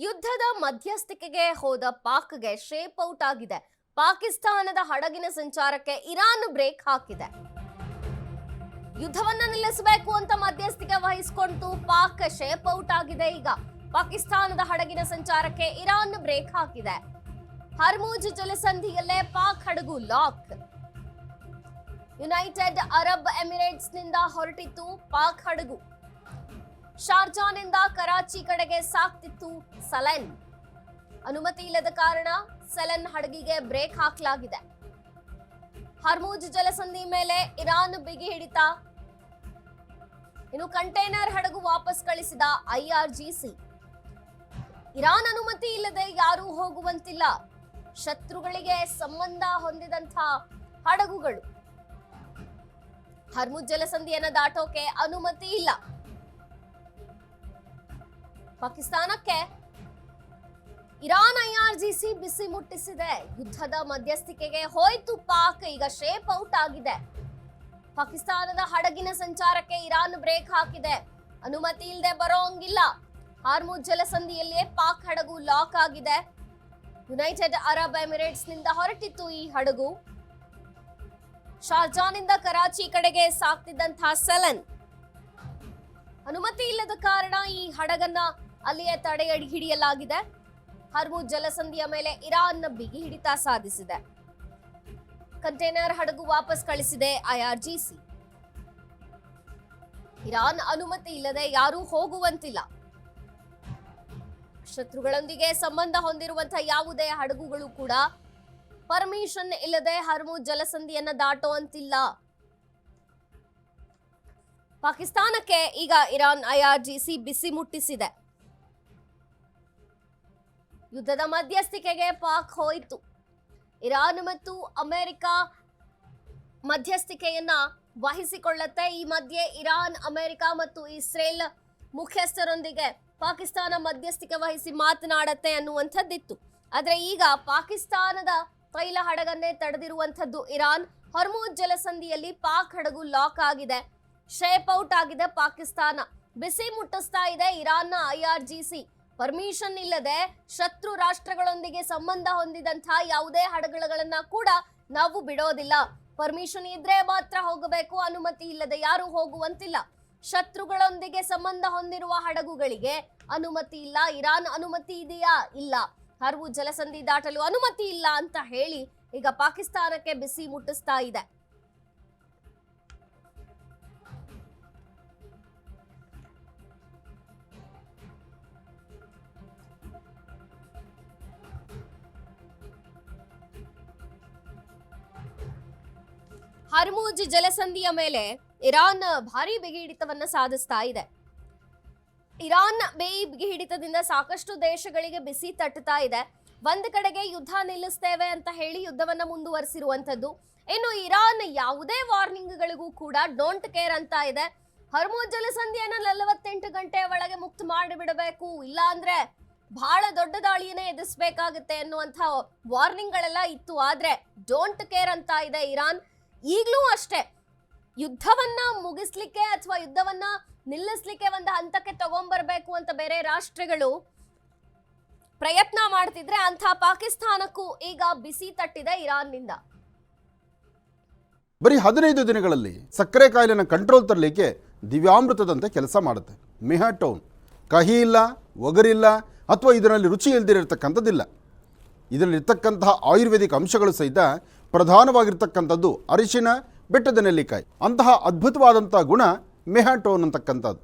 ಯುದ್ಧದ ಮಧ್ಯಸ್ಥಿಕೆಗೆ ಹೋದ ಪಾಕ್ಗೆ ಶೇಪ್ ಔಟ್ ಆಗಿದೆ. ಪಾಕಿಸ್ತಾನದ ಹಡಗಿನ ಸಂಚಾರಕ್ಕೆ ಇರಾನ್ ಬ್ರೇಕ್ ಹಾಕಿದೆ. ಯುದ್ಧವನ್ನ ನಿಲ್ಲಿಸಬೇಕು ಅಂತ ಮಧ್ಯಸ್ಥಿಕೆ ವಹಿಸಿಕೊಂಡು ಪಾಕ್ ಶೇಪ್ ಔಟ್ ಆಗಿದೆ. ಈಗ ಪಾಕಿಸ್ತಾನದ ಹಡಗಿನ ಸಂಚಾರಕ್ಕೆ ಇರಾನ್ ಬ್ರೇಕ್ ಹಾಕಿದೆ. ಹರ್ಮುಜ್ ಜಲಸಂಧಿಯಲ್ಲೇ ಪಾಕ್ ಹಡಗು ಲಾಕ್. ಯುನೈಟೆಡ್ ಅರಬ್ ಎಮಿರೇಟ್ಸ್ ನಿಂದ ಹೊರಟಿತ್ತು ಪಾಕ್ ಹಡಗು. ಶಾರ್ಜಾನಿಂದ ಕರಾಚಿ ಕಡೆಗೆ ಸಾಗ್ತಿತ್ತು ಸಲೆನ್. ಅನುಮತಿ ಇಲ್ಲದ ಕಾರಣ ಸಲೆನ್ ಹಡಗಿಗೆ ಬ್ರೇಕ್ ಹಾಕಲಾಗಿದೆ. ಹರ್ಮುಜ್ ಜಲಸಂಧಿ ಮೇಲೆ ಇರಾನ್ ಬಿಗಿ ಹಿಡಿತ. ಇನ್ನು ಕಂಟೈನರ್ ಹಡಗು ವಾಪಸ್ ಕಳಿಸಿದ IRGC. ಇರಾನ್ ಅನುಮತಿ ಇಲ್ಲದೆ ಯಾರೂ ಹೋಗುವಂತಿಲ್ಲ. ಶತ್ರುಗಳಿಗೆ ಸಂಬಂಧ ಹೊಂದಿದಂಥ ಹಡಗುಗಳು. ಹರ್ಮುಜ್ ಜಲಸಂಧಿಯನ್ನು ದಾಟೋಕೆ ಅನುಮತಿ ಇಲ್ಲ. ಪಾಕಿಸ್ತಾನಕ್ಕೆ ಇರಾನ್ IRGC ಬಿಸಿ ಮುಟ್ಟಿಸಿದೆ. ಯುದ್ಧದ ಮಧ್ಯಸ್ಥಿಕೆಗೆ ಹೋಯ್ತು ಪಾಕ್. ಈಗ ಶೇಪ್ ಔಟ್ ಆಗಿದೆ. ಪಾಕಿಸ್ತಾನದ ಹಡಗಿನ ಸಂಚಾರಕ್ಕೆ ಇರಾನ್ ಬ್ರೇಕ್ ಹಾಕಿದೆ. ಅನುಮತಿ ಇಲ್ಲದೆ ಬರೋಂಗಿಲ್ಲ. ಹರ್ಮುಜ್ ಜಲಸಂಧಿಯಲ್ಲಿಯೇ ಪಾಕ್ ಹಡಗು ಲಾಕ್ ಆಗಿದೆ. ಯುನೈಟೆಡ್ ಅರಬ್ ಎಮಿರೇಟ್ಸ್ ನಿಂದ ಹೊರಟಿತ್ತು ಈ ಹಡಗು. ಶಾರ್ಜಾನಿಂದ ಕರಾಚಿ ಕಡೆಗೆ ಸಾಗ್ತಿದ್ದಂತಹ ಸೆಲೆನ್. ಅನುಮತಿ ಇಲ್ಲದ ಕಾರಣ ಈ ಹಡಗನ್ನ ಅಲ್ಲಿಯೇ ತಡೆ ಹಿಡಿಯಲಾಗಿದೆ. ಹರ್ಮುಜ್ ಜಲಸಂಧಿಯ ಮೇಲೆ ಇರಾನ್ ಬಿಗಿ ಹಿಡಿತ ಸಾಧಿಸಿದೆ. ಕಂಟೈನರ್ ಹಡಗು ವಾಪಸ್ ಕಳಿಸಿದೆ IRGC. ಇರಾನ್ ಅನುಮತಿ ಇಲ್ಲದೆ ಯಾರೂ ಹೋಗುವಂತಿಲ್ಲ. ಶತ್ರುಗಳೊಂದಿಗೆ ಸಂಬಂಧ ಹೊಂದಿರುವಂತಹ ಯಾವುದೇ ಹಡಗುಗಳು ಕೂಡ ಪರ್ಮಿಷನ್ ಇಲ್ಲದೆ ಹರ್ಮುಜ್ ಜಲಸಂಧಿಯನ್ನ ದಾಟುವಂತಿಲ್ಲ. ಪಾಕಿಸ್ತಾನಕ್ಕೆ ಈಗ ಇರಾನ್ IRGC ಬಿಸಿ ಮುಟ್ಟಿಸಿದೆ. ಯುದ್ಧದ ಮಧ್ಯಸ್ಥಿಕೆಗೆ ಪಾಕ್ ಹೋಯಿತು. ಇರಾನ್ ಮತ್ತು ಅಮೆರಿಕ ಮಧ್ಯಸ್ಥಿಕೆಯನ್ನ ವಹಿಸಿಕೊಳ್ಳುತ್ತೆ. ಈ ಮಧ್ಯೆ ಇರಾನ್, ಅಮೆರಿಕ ಮತ್ತು ಇಸ್ರೇಲ್ ಮುಖ್ಯಸ್ಥರೊಂದಿಗೆ ಪಾಕಿಸ್ತಾನ ಮಧ್ಯಸ್ಥಿಕೆ ವಹಿಸಿ ಮಾತನಾಡತ್ತೆ ಅನ್ನುವಂಥದ್ದಿತ್ತು. ಆದ್ರೆ ಈಗ ಪಾಕಿಸ್ತಾನದ ತೈಲ ಹಡಗನ್ನೇ ತಡೆದಿರುವಂಥದ್ದು ಇರಾನ್. ಹರ್ಮುಜ್ ಜಲಸಂಧಿಯಲ್ಲಿ ಪಾಕ್ ಹಡಗು ಲಾಕ್ ಆಗಿದೆ. ಶೇಪ್ ಔಟ್ ಆಗಿದೆ. ಪಾಕಿಸ್ತಾನ ಬಿಸಿ ಮುಟ್ಟಿಸ್ತಾ ಇದೆ ಇರಾನ್ನ IRGC. ಪರ್ಮಿಷನ್ ಇಲ್ಲದೆ ಶತ್ರು ರಾಷ್ಟ್ರಗಳೊಂದಿಗೆ ಸಂಬಂಧ ಹೊಂದಿದಂತಹ ಯಾವುದೇ ಹಡಗುಗಳನ್ನ ಕೂಡ ನಾವು ಬಿಡೋದಿಲ್ಲ. ಪರ್ಮಿಷನ್ ಇದ್ರೆ ಮಾತ್ರ ಹೋಗಬೇಕು. ಅನುಮತಿ ಇಲ್ಲದೆ ಯಾರು ಹೋಗುವಂತಿಲ್ಲ. ಶತ್ರುಗಳೊಂದಿಗೆ ಸಂಬಂಧ ಹೊಂದಿರುವ ಹಡಗುಗಳಿಗೆ ಅನುಮತಿ ಇಲ್ಲ. ಇರಾನ್ ಅನುಮತಿ ಇದೆಯಾ? ಇಲ್ಲ. ಹರ್ಮುಜ್ ಜಲಸಂಧಿ ದಾಟಲು ಅನುಮತಿ ಇಲ್ಲ ಅಂತ ಹೇಳಿ ಈಗ ಪಾಕಿಸ್ತಾನಕ್ಕೆ ಬಿಸಿ ಮುಟ್ಟಿಸ್ತಾ ಇದೆ. ಹರ್ಮುಜ್ ಜಲಸಂಧಿಯ ಮೇಲೆ ಇರಾನ್ ಭಾರಿ ಬಿಗಿ ಹಿಡಿತವನ್ನ ಸಾಧಿಸ್ತಾ ಇದೆ. ಇರಾನ್ ಬಿಗಿ ಹಿಡಿತದಿಂದ ಸಾಕಷ್ಟು ದೇಶಗಳಿಗೆ ಬಿಸಿ ತಟ್ಟುತ್ತಾ ಇದೆ. ಒಂದ್ ಕಡೆಗೆ ಯುದ್ಧ ನಿಲ್ಲಿಸ್ತೇವೆ ಅಂತ ಹೇಳಿ ಯುದ್ಧವನ್ನ ಮುಂದುವರಿಸಿರುವಂತದ್ದು. ಇನ್ನು ಇರಾನ್ ಯಾವುದೇ ವಾರ್ನಿಂಗ್ಗಳಿಗೂ ಕೂಡ ಡೋಂಟ್ ಕೇರ್ ಅಂತ ಇದೆ. ಹರ್ಮುಜ್ ಜಲಸಂಧಿಯನ್ನ 48 ಗಂಟೆ ಒಳಗೆ ಮುಕ್ತ ಮಾಡಿಬಿಡಬೇಕು, ಇಲ್ಲ ಅಂದ್ರೆ ಬಹಳ ದೊಡ್ಡ ದಾಳಿಯನ್ನೇ ಎದುರಿಸಬೇಕಾಗುತ್ತೆ ಅನ್ನುವಂಥ ವಾರ್ನಿಂಗ್ಗಳೆಲ್ಲ ಇತ್ತು. ಆದ್ರೆ ಡೋಂಟ್ ಕೇರ್ ಅಂತ ಇದೆ ಇರಾನ್. ಈಗಲೂ ಅಷ್ಟೇ ಯುದ್ಧವನ್ನ ಮುಗಿಸ್ಲಿಕ್ಕೆ ಅಥವಾ ಯುದ್ಧವನ್ನ ನಿಲ್ಲಿಸ್ಲಿಕ್ಕೆ ಒಂದು ಹಂತಕ್ಕೆ ತಗೊಂಡ್ಬರ್ಬೇಕು ಅಂತ ಬೇರೆ ರಾಷ್ಟ್ರಗಳು ಪ್ರಯತ್ನ ಮಾಡ್ತಿದ್ರೆ ಅಂಥ ಪಾಕಿಸ್ತಾನಕ್ಕೂ ಈಗ ಬಿಸಿ ತಟ್ಟಿದೆ ಇರಾನ್ನಿಂದ. ಬರೀ 15 ದಿನಗಳಲ್ಲಿ ಸಕ್ಕರೆ ಕಾಯಿಲೆನ ಕಂಟ್ರೋಲ್ ತರಲಿಕ್ಕೆ ದಿವ್ಯಾಮೃತದಂತೆ ಕೆಲಸ ಮಾಡುತ್ತೆ ಮೆಹಾಟೋನ್. ಕಹಿ ಇಲ್ಲ, ಒಗರಿಲ್ಲ ಅಥವಾ ಇದರಲ್ಲಿ ರುಚಿ ಇಲ್ದಿರತಕ್ಕಂಥದ್ದಿಲ್ಲ. ಇದರಲ್ಲಿರ್ತಕ್ಕಂತಹ ಆಯುರ್ವೇದಿಕ್ ಅಂಶಗಳು ಸಹಿತ ಪ್ರಧಾನವಾಗಿರ್ತಕ್ಕಂಥದ್ದು ಅರಿಶಿನ, ಬೆಟ್ಟದ ನೆಲ್ಲಿಕಾಯಿ. ಅಂತಹ ಅದ್ಭುತವಾದಂಥ ಗುಣ ಮೆಹಾಟೋನ್ ಅಂತಕ್ಕಂಥದ್ದು.